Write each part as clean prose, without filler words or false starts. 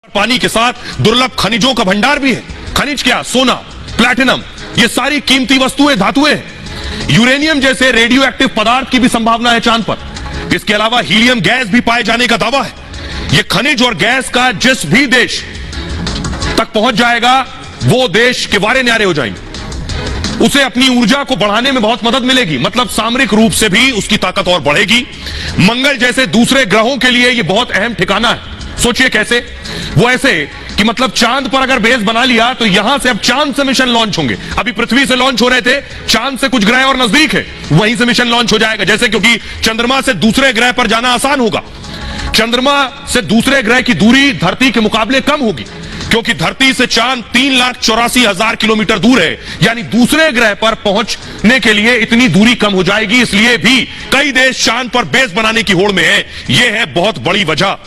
पानी के साथ दुर्लभ खनिजों का भंडार भी है। खनिज क्या? सोना, प्लैटिनम, ये सारी कीमती वस्तुएं, धातुएं हैं। यूरेनियम जैसे रेडियो एक्टिव पदार्थ की भी संभावना है चांद पर। इसके अलावा हीलियम गैस भी पाए जाने का दावा है। यह खनिज और गैस का जिस भी देश तक पहुंच जाएगा वो देश के वारे न्यारे हो जाएंगे। उसे अपनी ऊर्जा को बढ़ाने में बहुत मदद मिलेगी, मतलब सामरिक रूप से भी उसकी ताकत और बढ़ेगी। मंगल जैसे दूसरे ग्रहों के लिए यह बहुत अहम ठिकाना है। सोचिए कैसे? वो ऐसे कि मतलब चांद पर अगर बेस बना लिया तो यहां से अब चांद से मिशन लॉन्च होंगे। अभी पृथ्वी से लॉन्च हो रहे थे, चांद से कुछ ग्रह और नजदीक है, वहीं से मिशन लॉन्च हो जाएगा। जैसे क्योंकि चंद्रमा से दूसरे ग्रह पर जाना आसान होगा। चंद्रमा से दूसरे ग्रह की दूरी धरती के मुकाबले कम होगी, क्योंकि धरती से चांद 3,84,000 किलोमीटर दूर है। यानी दूसरे ग्रह पर पहुंचने के लिए इतनी दूरी कम हो जाएगी। इसलिए भी कई देश चांद पर बेस बनाने की होड़ में है। यह है बहुत बड़ी वजह।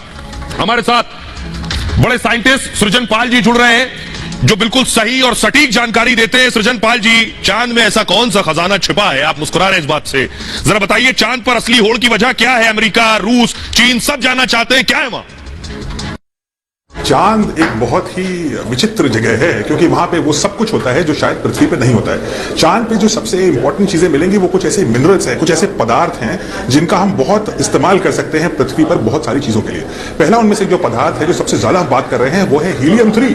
हमारे साथ बड़े साइंटिस्ट सृजन पाल जी जुड़ रहे हैं, जो बिल्कुल सही और सटीक जानकारी देते हैं। सृजन पाल जी, चांद में ऐसा कौन सा खजाना छिपा है? आप मुस्कुरा रहे हैं इस बात से, जरा बताइए चांद पर असली होड़ की वजह क्या है? अमेरिका, रूस, चीन सब जानना चाहते हैं, क्या है वहां? चांद एक बहुत ही विचित्र जगह है, क्योंकि वहां पे वो सब कुछ होता है जो शायद पृथ्वी पे नहीं होता है। चांद पे जो सबसे इंपॉर्टेंट चीजें मिलेंगी वो कुछ ऐसे मिनरल्स हैं, कुछ ऐसे पदार्थ हैं जिनका हम बहुत इस्तेमाल कर सकते हैं पृथ्वी पर बहुत सारी चीजों के लिए। पहला उनमें से जो पदार्थ है, जो सबसे ज्यादा हम बात कर रहे हैं, वो है हीलियम 3।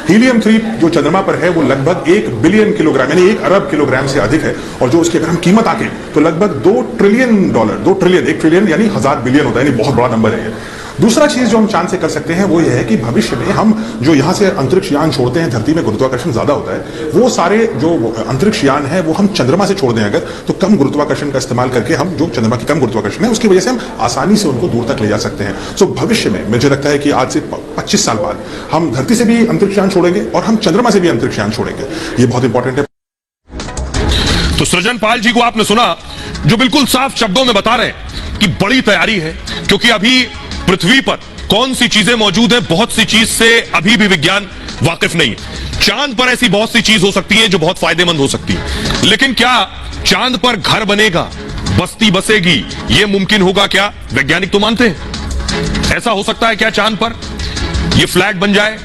हीलियम 3 जो चंद्रमा पर है वो लगभग 1 बिलियन किलोग्राम यानी 1 अरब किलोग्राम से अधिक है। और जो उसकी अगर हम कीमत आके तो लगभग $2 ट्रिलियन, 1 ट्रिलियन यानी 1000 बिलियन होता है, यानी बहुत बड़ा नंबर है ये। दूसरा चीज जो हम चांद से कर सकते हैं वो ये है कि भविष्य में हम जो यहां से अंतरिक्ष यान छोड़ते हैं, धरती में गुरुत्वाकर्षण ज्यादा होता है, वो सारे जो अंतरिक्ष यान है वो हम चंद्रमा से छोड़ दें अगर, तो कम गुरुत्वाकर्षण का इस्तेमाल करके हम जो चंद्रमा की कम गुरुत्वाकर्षण है उसकी वजह से हम आसानी से उनको दूर तक ले जा सकते हैं। सो भविष्य में मुझे लगता है कि आज से 25 साल बाद हम धरती से भी अंतरिक्ष यान छोड़ेंगे और हम चंद्रमा से भी अंतरिक्ष यान छोड़ेंगे। ये बहुत इंपॉर्टेंट है। तो सृजन पाल जी को आपने सुना, जो बिल्कुल साफ शब्दों में बता रहे हैं कि बड़ी तैयारी है, क्योंकि अभी पृथ्वी पर कौन सी चीजें मौजूद है, बहुत सी चीज से अभी भी विज्ञान वाकिफ नहीं है। चांद पर ऐसी बहुत सी चीज हो सकती है जो बहुत फायदेमंद हो सकती है, लेकिन क्या चांद पर घर बनेगा, बस्ती बसेगी, यह मुमकिन होगा क्या? वैज्ञानिक तो मानते हैं। ऐसा हो सकता है क्या चांद पर यह फ्लैट बन जाए,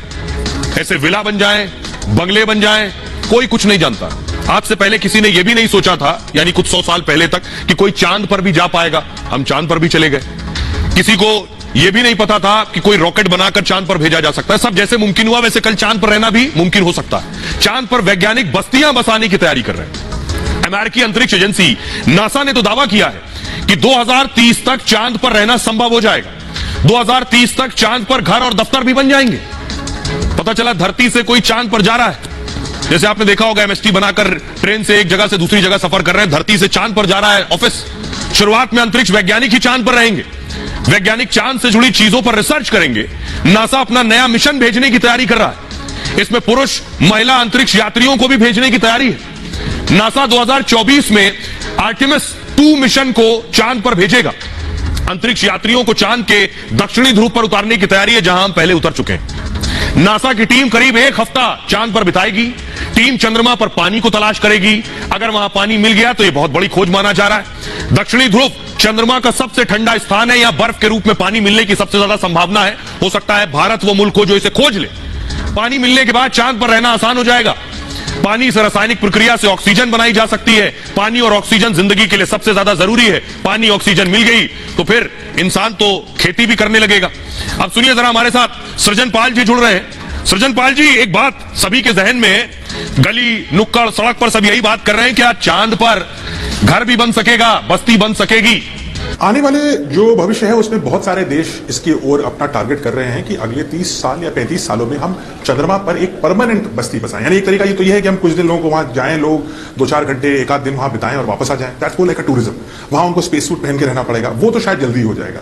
ऐसे विला बन जाए, बंगले बन जाए? कोई कुछ नहीं जानता। आज से पहले किसी ने यह भी नहीं सोचा था, यानी कुछ 100 साल पहले तक, कि कोई चांद पर भी जा पाएगा। हम चांद पर भी चले गए। किसी को यह भी नहीं पता था कि कोई रॉकेट बनाकर चांद पर भेजा जा सकता है। सब जैसे मुमकिन हुआ वैसे कल चांद पर रहना भी मुमकिन हो सकता है। चांद पर वैज्ञानिक बस्तियां बसाने की तैयारी कर रहे हैं। अमेरिकी अंतरिक्ष एजेंसी नासा ने तो दावा किया है कि 2030 तक चांद पर रहना संभव हो जाएगा। 2030 तक चांद पर घर और दफ्तर भी बन जाएंगे। पता चला धरती से कोई चांद पर जा रहा है। जैसे आपने देखा होगा, एमएसटी बनाकर ट्रेन से एक जगह से दूसरी जगह सफर कर रहे हैं, धरती से चांद पर जा रहा है ऑफिस। शुरुआत में अंतरिक्ष वैज्ञानिक ही चांद पर रहेंगे। वैज्ञानिक चांद से जुड़ी चीजों पर रिसर्च करेंगे। नासा अपना नया मिशन भेजने की तैयारी कर रहा है। इसमें पुरुष महिला अंतरिक्ष यात्रियों को भी भेजने की तैयारी है। नासा 2024 में आर्टेमिस 2 मिशन को चांद पर भेजेगा। अंतरिक्ष यात्रियों को चांद के दक्षिणी ध्रुव पर उतारने की तैयारी है, जहां हम पहले उतर चुके हैं। नासा की टीम करीब 1 हफ्ता चांद पर बिताएगी। टीम चंद्रमा पर पानी को तलाश करेगी। अगर वहां पानी मिल गया तो यह बहुत बड़ी खोज माना जा रहा है। दक्षिणी ध्रुव चंद्रमा का सबसे ठंडा स्थान है। यहां बर्फ के रूप में पानी मिलने की सबसे ज्यादा संभावना है। हो सकता है भारत वो मुल्क हो जो इसे खोज ले। पानी मिलने के बाद चांद पर रहना आसान हो जाएगा। पानी से रासायनिक प्रक्रिया से ऑक्सीजन बनाई जा सकती है। पानी और ऑक्सीजन जिंदगी के लिए सबसे ज्यादा जरूरी है। पानी ऑक्सीजन मिल गई तो फिर इंसान तो खेती भी करने लगेगा। अब सुनिए जरा, हमारे साथ सृजन पाल जी जुड़ रहे हैं। सृजन पाल जी, एक बात सभी के जहन में है, गली नुक्कड़ सड़क पर सब यही बात कर रहे हैं, क्या चांद पर घर भी बन सकेगा, बस्ती बन सकेगी? आने वाले जो भविष्य है उसमें बहुत सारे देश इसकी ओर अपना टारगेट कर रहे हैं कि अगले 30 साल या 35 सालों में हम चंद्रमा पर एक परमानेंट बस्ती बसाएं। यानी एक तरीका ये तो ये है कि हम कुछ दिन लोगों को वहां जाएं, लोग 2-4 घंटे, 1 आध दिन वहां बिताएं और वापस आ जाएं। That's like a tourism. वहां उनको स्पेस सूट पहन के रहना पड़ेगा, वो तो शायद जल्दी हो जाएगा।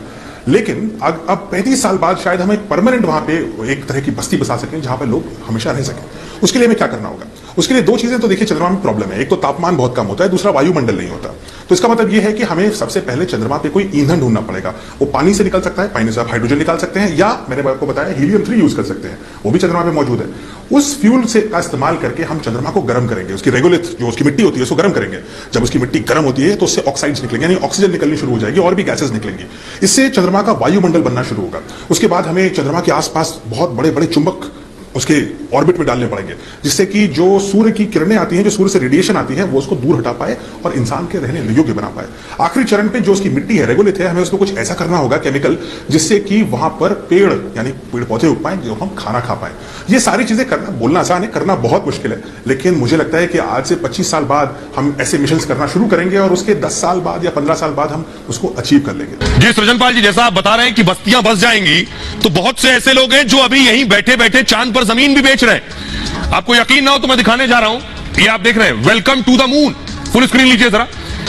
लेकिन अब 35 साल बाद शायद हम एक परमानेंट वहां पे एक तरह की बस्ती बसा सकें जहां पर लोग हमेशा रह सकें। उसके लिए हमें क्या करना होगा? उसके लिए दो चीजें तो देखिए चंद्रमा में प्रॉब्लम है। एक तो तापमान बहुत कम होता है, दूसरा वायुमंडल नहीं होता। तो इसका मतलब यह है कि हमें सबसे पहले चंद्रमा पे कोई ईंधन ढूंढना पड़ेगा। वो पानी से निकल सकता है, पानी से आप हाइड्रोजन निकाल सकते हैं, या मैंने आपको बताया हीलियम-3 यूज कर सकते हैं, वो भी चंद्रमा पे मौजूद है। उस फ्यूल से का इस्तेमाल करके हम चंद्रमा को गर्म करेंगे, उसकी रेगोलिथ जो उसकी मिट्टी होती है उसको गर्म करेंगे। जब उसकी मिट्टी गर्म होती है तो उससे ऑक्साइड्स निकलेंगे, यानी ऑक्सीजन निकलनी शुरू हो जाएगी और भी गैसेस निकलेंगी। इससे चंद्रमा का वायुमंडल बनना शुरू होगा। उसके बाद हमें चंद्रमा के आसपास बहुत बड़े बड़े चुंबक उसके ऑर्बिट में डालने पड़ेंगे, जिससे कि जो सूर्य की किरणें आती हैं, जो सूर्य से रेडिएशन आती है, वो उसको दूर हटा पाए और इंसान के रहने योग्य बना पाए। आखिरी चरण पे जो उसकी मिट्टी है, रेगोलिथ है, हमें उसको कुछ ऐसा करना होगा केमिकल, जिससे कि वहां पर पेड़ यानी पेड़ पौधे उग पाए, जो हम खाना खा पाए। ये सारी चीजें करना, बोलना आसान है, करना बहुत मुश्किल है। लेकिन मुझे लगता है कि आज से 25 साल बाद हम ऐसे मिशन करना शुरू करेंगे और उसके 10 साल बाद या 15 साल बाद हम उसको अचीव कर लेंगे। जी सृजनपाल जी, जैसा आप बता रहे हैं कि बस्तियां बस जाएंगी, तो बहुत से ऐसे लोग हैं जो अभी यहीं बैठे बैठे चांद पर जमीन भी बेच रहे हैं। आपको यकीन ना हो तो मैं दिखाने जा रहा हूं, ये आप देख रहे हैं, welcome to the moon. Full screen लीजिए जरा।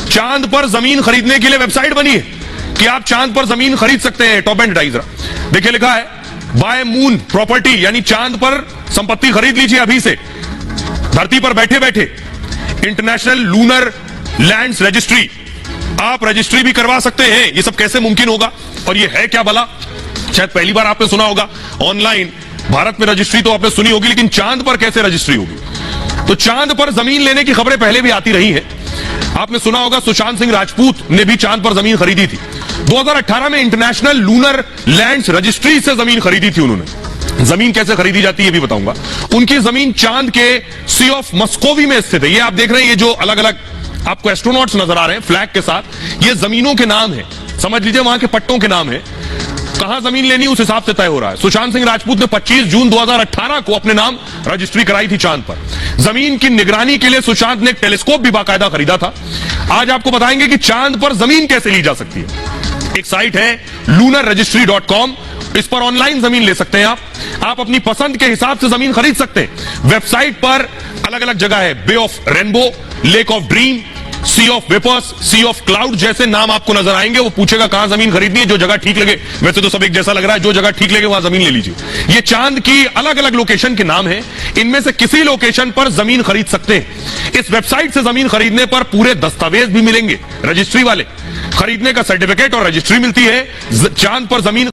चांद पर जमीन खरीदने के लिए वेबसाइट बनी है कि आप चांद पर जमीन खरीद सकते हैं। टॉप एंड डाइजरा देखिए, लिखा है बाय मून प्रॉपर्टी, यानी चांद पर संपत्ति खरीद लीजिए अभी से, धरती पर बैठे बैठे। इंटरनेशनल लूनर लैंड्स रजिस्ट्री, आप रजिस्ट्री भी करवा सकते हैं। ये सब कैसे मुमकिन होगा और ये है क्या भला? शायद पहली बार आपने सुना होगा। ऑनलाइन भारत में रजिस्ट्री तो आपने सुनी होगी, लेकिन चांद पर कैसे रजिस्ट्री होगी? तो चांद पर जमीन लेने की खबरें पहले भी आती रही हैं। आपने सुना होगा सुशांत सिंह राजपूत ने भी चांद पर जमीन खरीदी थी। 2018 में इंटरनेशनल लूनर लैंड्स रजिस्ट्री से जमीन खरीदी थी उन्होंने। जमीन कैसे खरीदी जाती है ये भी बताऊंगा। उनकी जमीन चांद के सी ऑफ मस्कोवी में स्थित है। ये आप देख रहे हैं, ये जो अलग अलग आपको एस्ट्रोनॉट्स नजर आ रहे हैं फ्लैग के साथ, ये जमीनों के नाम है, समझ लीजिए वहां के पट्टों के नाम है। कहां जमीन लेनी उस हिसाब से तय हो रहा है। सुशांत सिंह राजपूत ने 25 जून 2018 को अपने नाम रजिस्ट्री कराई थी चांद पर। जमीन की निगरानी के लिए सुशांत ने एक टेलीस्कोप भी बाकायदा खरीदा था। आज आपको बताएंगे कि चांद पर जमीन कैसे ली जा सकती है। एक साइट है lunarregistry.com, इस पर ऑनलाइन जमीन ले सकते हैं आप अपनी पसंद के हिसाब से जमीन खरीद सकते हैं। वेबसाइट पर अलग अलग जगह है, Bay of Rainbow, Lake of Dream, Sea of Vapours, Sea of Cloud जैसे नाम आपको नजर आएंगे। वो पूछेगा कहां जमीन खरीदनी है, जो जगह ठीक लगे, वैसे तो सब एक जैसा लग रहा है, जो जगह ठीक लगे वहां जमीन ले लीजिए। ये चांद की अलग अलग लोकेशन के नाम है, इनमें से किसी लोकेशन पर जमीन खरीद सकते हैं। इस वेबसाइट से जमीन खरीदने पर पूरे दस्तावेज भी मिलेंगे, रजिस्ट्री वाले, खरीदने का सर्टिफिकेट और रजिस्ट्री मिलती है। चांद पर जमीन